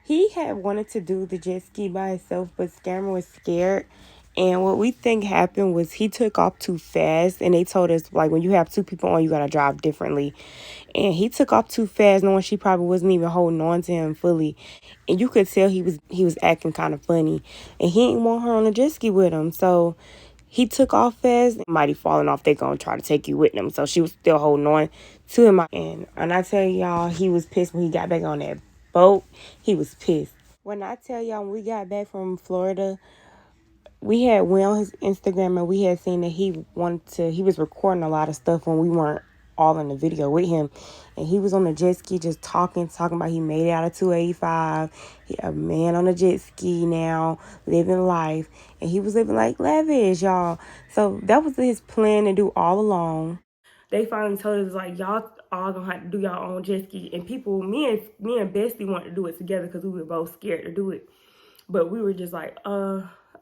He had wanted to do the jet ski by himself, but Scammer was scared. And what we think happened was he took off too fast, and they told us, like, when you have two people on, you gotta drive differently. And he took off too fast, knowing she probably wasn't even holding on to him fully. And you could tell he was acting kind of funny. And he didn't want her on the jet ski with him, so he took off fast. Mighty falling off, they gonna try to take you with them. So she was still holding on to him. And I tell y'all, he was pissed when he got back on that boat. He was pissed. When I tell y'all, when we got back from Florida, we went on his Instagram, and we had seen that he was recording a lot of stuff when we weren't all in the video with him. And he was on the jet ski just talking about he made it out of 285. He a man on a jet ski now, living life. And he was living like lavish, y'all. So that was his plan to do all along. They finally told us, like, y'all all gonna have to do y'all own jet ski. And people, me and Bestie wanted to do it together because we were both scared to do it. But we were just like,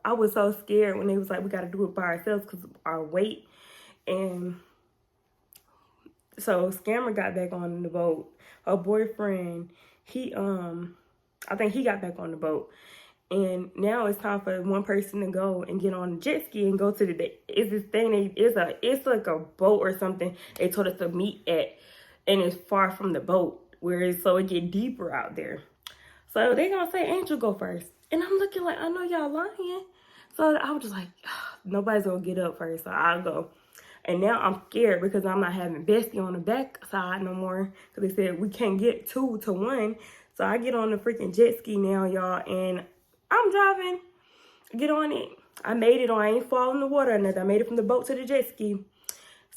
I was so scared when they was like, we got to do it by ourselves because of our weight. And so Scammer got back on the boat. Her boyfriend, I think he got back on the boat. And now it's time for one person to go and get on the jet ski and go to it's this thing, it's like a boat or something they told us to meet at. And it's far from the boat, so it get deeper out there. So they gonna say, Angel, go first. And I'm looking like, I know y'all lying. So I was just like, nobody's gonna get up first, so I'll go. And now I'm scared because I'm not having Bestie on the back side no more. Because they said we can't get 2 to 1. So I get on the freaking jet ski now, y'all. And I'm driving. Get on it. I made it on. I ain't fall in the water or nothing. I made it from the boat to the jet ski.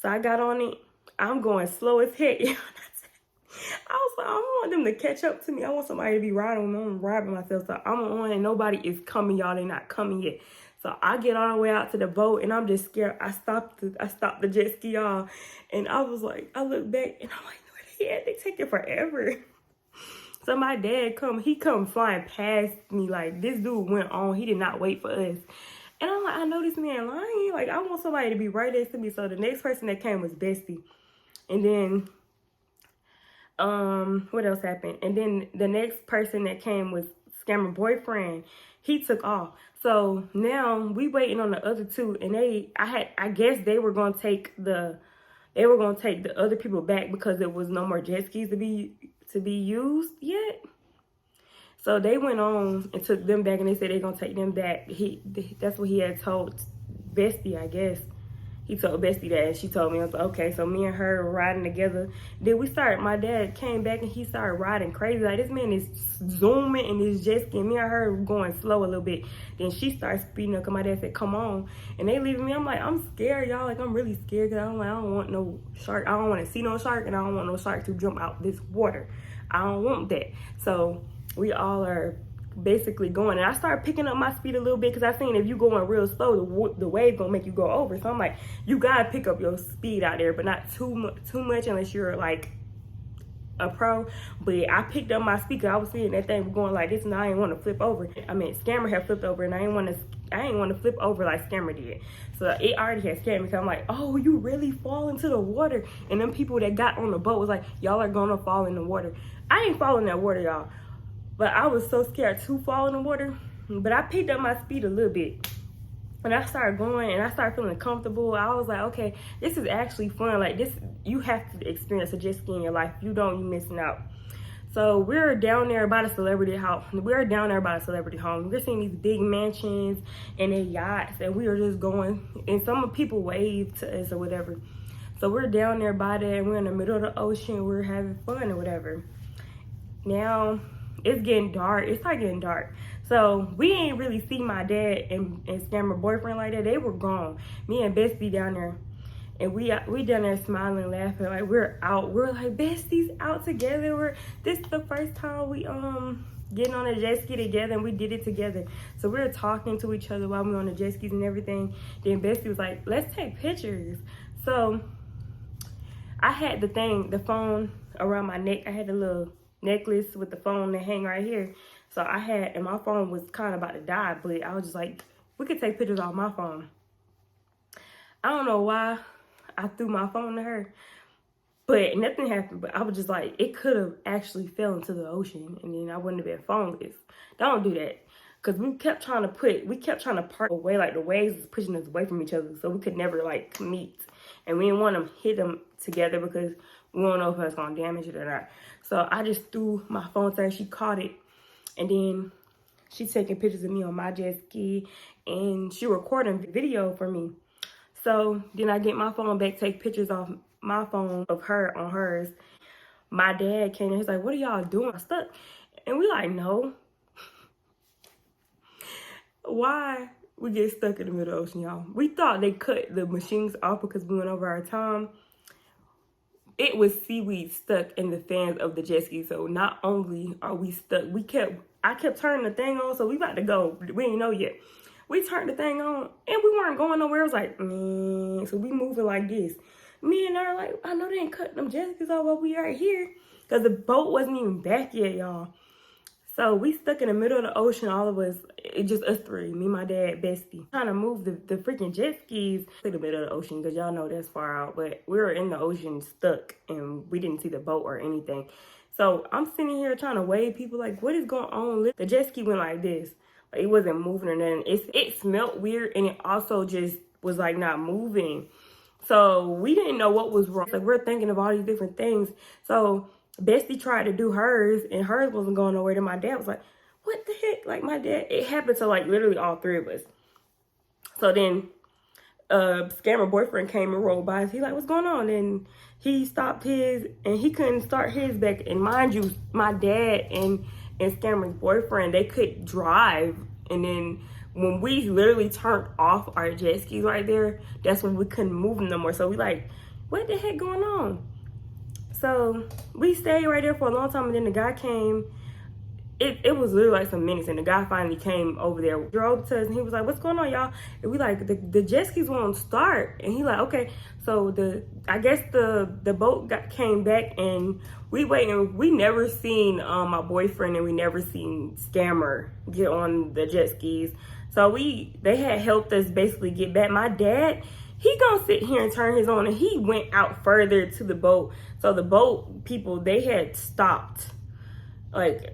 So I got on it. I'm going slow as heck. I was like, I don't want them to catch up to me. I want somebody to be riding with me. I'm riding myself. So I'm on and nobody is coming, y'all. They're not coming yet. So I get all the way out to the boat and I'm just scared. I stopped the jet ski, y'all. And I was like, I look back and I'm like, where they at? They take it forever. So my dad he come flying past me like this dude went on. He did not wait for us. And I'm like, I know this man lying. Like, I want somebody to be right next to me. So the next person that came was Bestie. And then, what else happened? And then the next person that came was Scammer boyfriend. He took off. So now we waiting on the other two, and I guess they were gonna take the other people back because there was no more jet skis to be used yet. So they went on and took them back, and they said they're gonna take them back. That's what he had told Bestie, I guess. He told Bestie that, and she told me. I was like, okay, so me and her were riding together. Then my dad came back and he started riding crazy. Like, this man is zooming in his jet ski, and me and her were going slow a little bit. Then she started speeding up, because my dad said, come on. And they leaving me. I'm like, I'm scared, y'all. Like, I'm really scared, because I don't want no shark. I don't want to see no shark, and I don't want no shark to jump out this water. I don't want that. So we all are basically going, and I started picking up my speed a little bit because I seen if you going real slow, the wave gonna make you go over. So I'm like, you gotta pick up your speed out there, but not too much unless you're like a pro. But I picked up my speed because I was seeing that thing going like this, and I didn't want to flip over. I mean, Scammer had flipped over, and I didn't want to flip over like Scammer did. So it already had scared me because I'm like, oh, you really fall into the water. And them people that got on the boat was like, y'all are gonna fall in the water. I ain't fall in that water, y'all. But I was so scared to fall in the water. But I picked up my speed a little bit. And I started going, and I started feeling comfortable. I was like, okay, this is actually fun. Like, this, you have to experience a jet ski in your life. If you don't, you're missing out. So we're down there by the celebrity house. We're down there by the celebrity home. We're seeing these big mansions and their yachts. And we were just going. And some people waved to us or whatever. So we're down there by there, and we're in the middle of the ocean. We're having fun or whatever. Now, it's getting dark. It started getting dark. So we ain't really see my dad and scammer boyfriend like that. They were gone. Me and Bestie down there. And we down there smiling, laughing, like we're out. We're like besties out together. This is the first time we getting on a jet ski together, and we did it together. So we were talking to each other while we were on the jet skis and everything. Then Bestie was like, "Let's take pictures." So I had the phone around my neck. I had a little necklace with the phone that hang right here. So and my phone was kind of about to die, but I was just like, we could take pictures off my phone. I don't know why I threw my phone to her, but nothing happened. But I was just like, it could have actually fell into the ocean, and then I wouldn't have been phoneless. Don't do that, because we kept trying to park away, like the waves was pushing us away from each other, so we could never like meet, and we didn't want to hit them together because we don't know if it's gonna damage it or not. So I just threw my phone to her. She caught it, and then she's taking pictures of me on my jet ski, and she recording video for me. So then I get my phone back, take pictures off my phone of her on hers. My dad came in, he's like, "What are y'all doing? I'm stuck." And we like, no. Why we get stuck in the middle of the ocean, y'all? We thought they cut the machines off because we went over our time. It was seaweed stuck in the fans of the jet ski. So not only are we stuck, I kept turning the thing on, so we about to go. We ain't know yet. We turned the thing on, and we weren't going nowhere. It was like, so we moving like this. Me and her like, I know they ain't cutting them jet skis off while we right here, because the boat wasn't even back yet, y'all. So we stuck in the middle of the ocean, all of us. It's just us three, me, my dad, Bestie, trying to move the freaking jet skis to the middle of the ocean, because y'all know that's far out. But we were in the ocean stuck, and we didn't see the boat or anything. So I'm sitting here trying to wave people like, what is going on? The jet ski went like this. Like, it wasn't moving or nothing. It smelled weird, and it also just was like not moving. So we didn't know what was wrong. Like, we're thinking of all these different things. So Bestie tried to do hers, and hers wasn't going nowhere. Then my dad was like, what the heck? Like, my dad, it happened to like literally all three of us. So then scammer boyfriend came and rolled by us. He like, what's going on? And he stopped his, and he couldn't start his back. And mind you, my dad and scammer's boyfriend, they could drive. And then when we literally turned off our jet skis right there, that's when we couldn't move them no more. So we like, what the heck going on? So we stayed right there for a long time, and then the guy came. It was literally like some minutes, and the guy finally came over there, drove to us, and he was like, what's going on, y'all? And we like, the jet skis won't start. And he like, okay. So I guess the boat came back, and we waiting. We never seen my boyfriend, and we never seen Scammer get on the jet skis. So they had helped us basically get back. My dad, he gonna sit here and turn his on, and he went out further to the boat. So the boat people, they had stopped, like,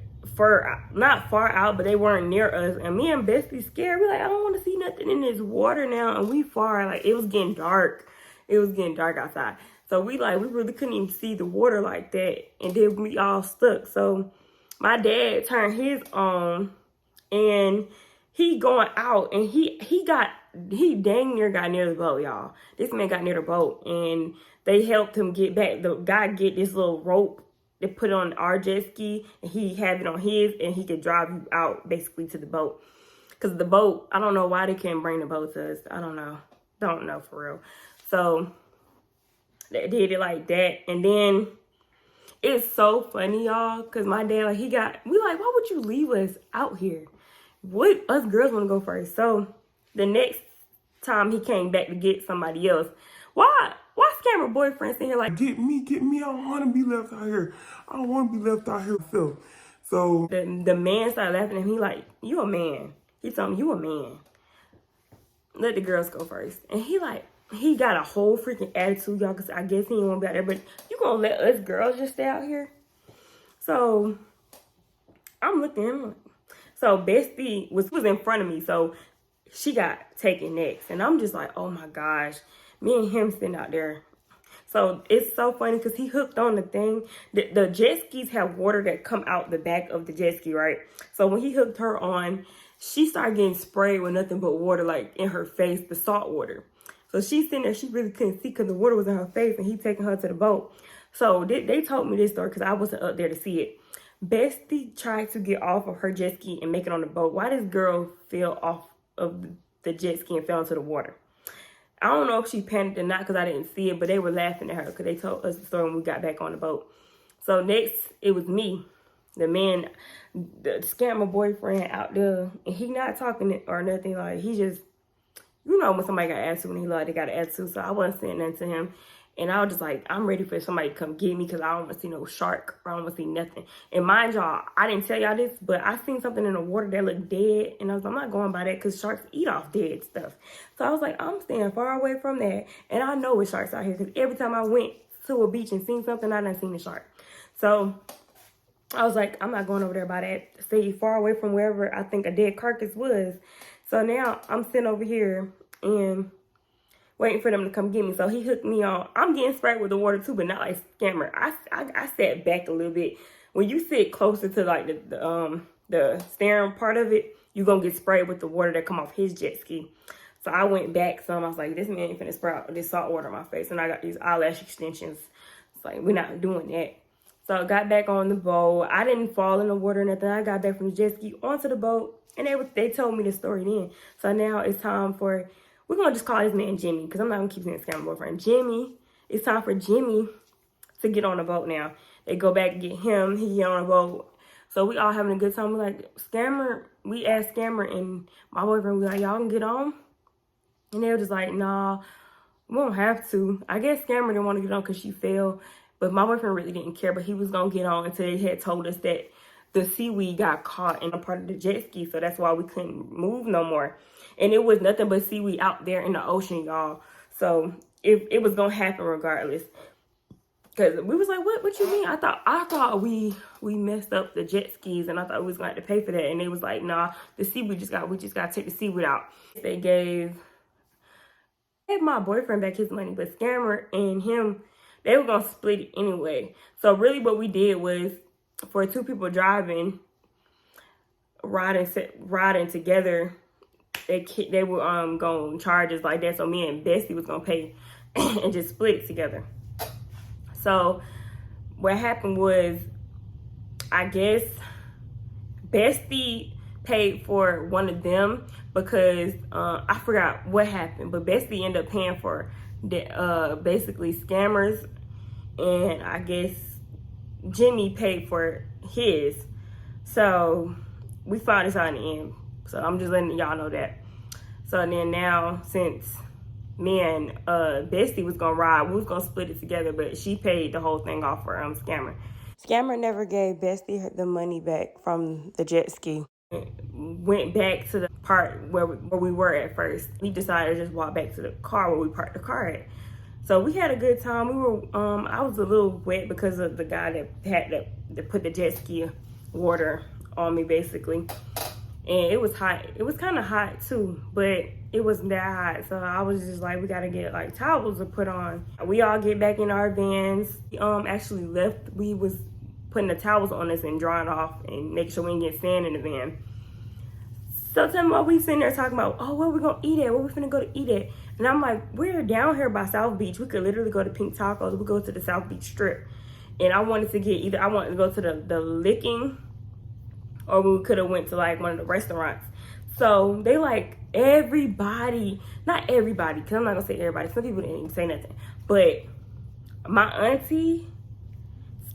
not far out, but they weren't near us. And me and Bestie scared. We're like, I don't want to see nothing in this water now. And we far, like, it was getting dark. It was getting dark outside. So we really couldn't even see the water like that. And then we all stuck. So my dad turned his on, and he going out, and he dang near got near the boat, y'all. This man got near the boat, and they helped him get back. The guy get this little rope. They put it on our jet ski, and he had it on his, and he could drive you out basically to the boat. Because the boat, I don't know why they can't bring the boat to us. I don't know for real. So they did it like that. And then it's so funny, y'all, because my dad, like, we like, why would you leave us out here? What, us girls want to go first. So the next time he came back to get somebody else, why Scammer boyfriend sitting here like, get me, I don't want to be left out here. I don't want to be left out here myself. So the man started laughing at him. He like, you a man. He told me, you a man. Let the girls go first. And he got a whole freaking attitude, y'all, because I guess he didn't want to be out there. But you gonna let us girls just stay out here? So I'm looking at him. So Bestie was in front of me. So she got taken next. And I'm just like, oh my gosh. Me and him sitting out there. So it's so funny because he hooked on the thing. The jet skis have water that come out the back of the jet ski, right? So when he hooked her on, she started getting sprayed with nothing but water, like in her face, the salt water. So she's sitting there, she really couldn't see because the water was in her face, and he taking her to the boat. So they told me this story because I wasn't up there to see it. Bestie tried to get off of her jet ski and make it on the boat. Why this girl fell off of the jet ski and fell into the water? I don't know if she panicked or not because I didn't see it, but they were laughing at her because they told us the story when we got back on the boat. So next, it was me, the man, the scammer boyfriend out there, and he not talking or nothing. Like, he just, you know, when somebody got attitude, when he like they got an attitude. So I wasn't saying nothing to him. And I was just like, I'm ready for somebody to come get me because I don't want to see no shark or I don't want to see nothing. And mind y'all, I didn't tell y'all this, but I seen something in the water that looked dead. And I was like, I'm not going by that because sharks eat off dead stuff. So I was like, I'm staying far away from that. And I know it's sharks out here because every time I went to a beach and seen something, I done seen a shark. So I was like, I'm not going over there by that. Stay far away from wherever I think a dead carcass was. So now I'm sitting over here and waiting for them to come get me. So he hooked me on. I'm getting sprayed with the water too, but not like scammer. I sat back a little bit. When you sit closer to like the steering part of it, you're gonna get sprayed with the water that come off his jet ski. So I went back some. I was like, this man ain't finna spray out this salt water on my face. And I got these eyelash extensions. It's like, we're not doing that. So I got back on the boat. I didn't fall in the water or nothing. I got back from the jet ski onto the boat. And they told me the story then. So now it's time for, we're going to just call this man Jimmy, because I'm not going to keep saying scammer boyfriend. Jimmy, it's time for Jimmy to get on the boat now. They go back and get him. He get on the boat. So we all having a good time. We're like, Scammer, we asked Scammer and my boyfriend, we like, y'all can get on? And they were just like, nah, we don't have to. I guess Scammer didn't want to get on because she fell. But my boyfriend really didn't care. But he was going to get on until they had told us that the seaweed got caught in a part of the jet ski. So that's why we couldn't move no more. And it was nothing but seaweed out there in the ocean, y'all. So it was going to happen regardless. Because we was like, what you mean? I thought we messed up the jet skis. And I thought we was going to have to pay for that. And they was like, nah, the seaweed we just got to take the seaweed out. They gave my boyfriend back his money. But Scammer and him, they were going to split it anyway. So really what we did was, for two people driving, riding together, they were going to charge us like that. So me and Bestie was going to pay and just split it together. So what happened was, I guess Bestie paid for one of them because I forgot what happened. But Bestie ended up paying for the basically Scammers, and I guess Jimmy paid for his. So we found this out in the end. So I'm just letting y'all know that. So then now, since me and Bestie was gonna ride, we was gonna split it together, but she paid the whole thing off for Scammer. Scammer never gave Bestie the money back from the jet ski. Went back to the part where we were at first. We decided to just walk back to the car where we parked the car at. So we had a good time. We were, I was a little wet because of the guy that had to put the jet ski water on me, basically. And it was hot. It was kind of hot too, but it wasn't that hot. So I was just like, we gotta get like towels to put on. We all get back in our vans. We actually left. We was putting the towels on us and drying off and making sure we didn't get sand in the van. So tell me what we sitting there talking about, oh, where we gonna eat at? Where we finna go to eat at? And I'm like, we're down here by South Beach. We could literally go to Pink Tacos. We go to the South Beach Strip. And I wanted to get either, I wanted to go to the Licking, or we could have went to like one of the restaurants. So they like everybody, not everybody, because I'm not gonna say everybody. Some people didn't even say nothing. But my auntie,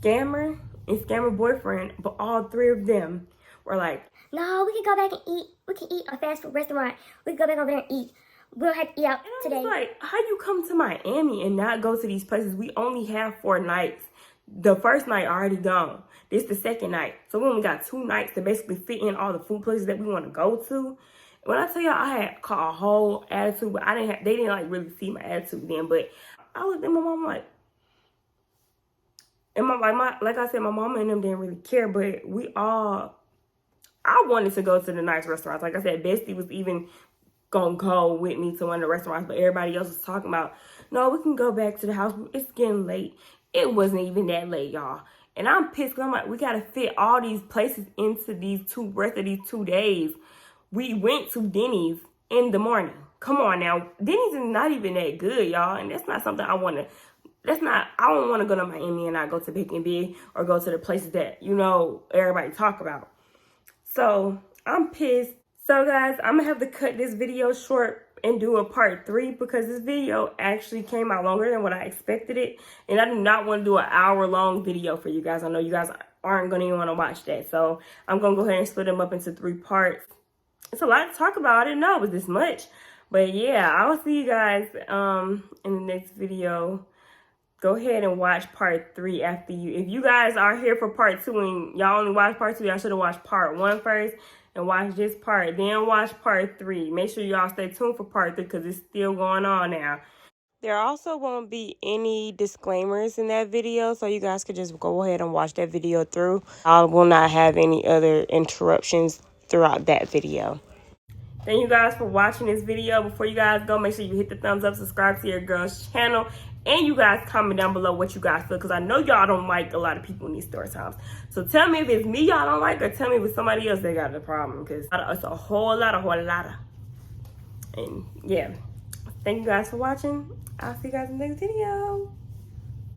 Scammer, and Scammer boyfriend, but all three of them were like, no, we can go back and eat. We can eat a fast food restaurant. We can go back over there and eat. We don't have to eat out today. And I was like, how you come to Miami and not go to these places? We only have 4 nights. The first night already gone. This the second night. So we only got 2 nights to basically fit in all the food places that we want to go to. When I tell y'all, I had caught a whole attitude, but they didn't like really see my attitude then. But I looked at my mom like, and like I said, my mama and them didn't really care, but I wanted to go to the nice restaurants. Like I said, Bestie was even gonna go with me to one of the restaurants, but everybody else was talking about, no, we can go back to the house. It's getting late. It wasn't even that late, y'all. And I'm pissed because I'm like, we gotta fit all these places into these rest of these 2 days. We went to Denny's in the morning. Come on now. Denny's is not even that good, y'all. And that's not something I want to I don't want to go to Miami and not go to Airbnb or go to the places that, you know, everybody talk about. So I'm pissed. So guys, I'm gonna have to cut this video short and do a part 3 because this video actually came out longer than what I expected it. And I do not want to do an hour-long video for you guys. I know you guys aren't gonna even want to watch that. So I'm gonna go ahead and split them up into 3 parts. It's a lot to talk about. I didn't know it was this much. But yeah, I'll see you guys in the next video. Go ahead and watch part 3 after you. If you guys are here for part 2 and y'all only watch part 2, y'all should have watched part 1 first and watch this part. Then watch part 3. Make sure y'all stay tuned for part 3 because it's still going on now. There also won't be any disclaimers in that video, so you guys could just go ahead and watch that video through. I will not have any other interruptions throughout that video. Thank you guys for watching this video. Before you guys go, make sure you hit the thumbs up, subscribe to your girl's channel, and you guys comment down below what you guys feel, because I know y'all don't like a lot of people in these story times. So tell me if it's me y'all don't like, or tell me if it's somebody else that got the problem, because it's a whole lot. And yeah, thank you guys for watching. I'll see you guys in the next video.